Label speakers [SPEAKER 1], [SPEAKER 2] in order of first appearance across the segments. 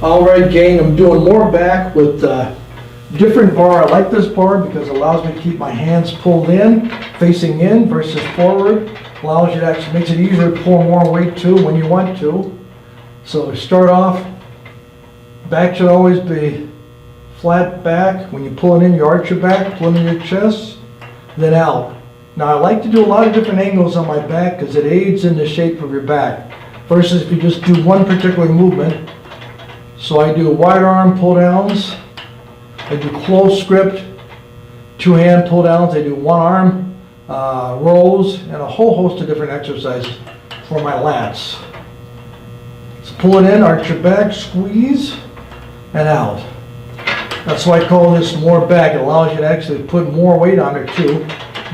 [SPEAKER 1] All right, gang, I'm doing more back with different bar. I like this bar because it allows me to keep my hands pulled in, facing in versus forward. Allows you to actually, makes it easier to pull more weight too when you want to. So start off, back should always be flat back. When you pull it in, you arch your back, pull it in your chest, then out. Now I like to do a lot of different angles on my back because it aids in the shape of your back versus if you just do one particular movement. So I do wide arm pull downs, I do close grip, two hand pull downs, I do one arm rolls, and a whole host of different exercises for my lats. So pull it in, arch your back, squeeze, and out. That's why I call this more back. It allows you to actually put more weight on it too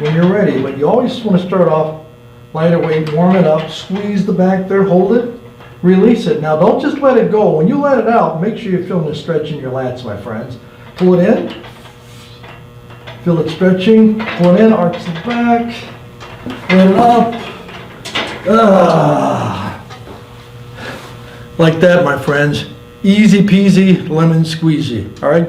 [SPEAKER 1] when you're ready. But you always want to start off lighter weight, warm it up, squeeze the back there, hold it, release it. Now don't just let it go. When you let it out, make sure you're feeling the stretch in your lats, my friends. Pull it in, feel it stretching, pull it in, arch the back, let it up. Like that, my friends. Easy peasy, lemon squeezy, all right?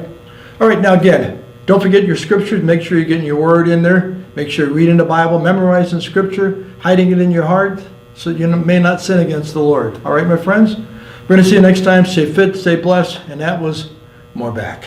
[SPEAKER 1] All right, now again, don't forget your scriptures. Make sure you're getting your word in there. Make sure you're reading the Bible, memorizing scripture, hiding it in your heart so you may not sin against the Lord. All right, my friends? We're going to see you next time. Stay fit, stay blessed, and that was more back.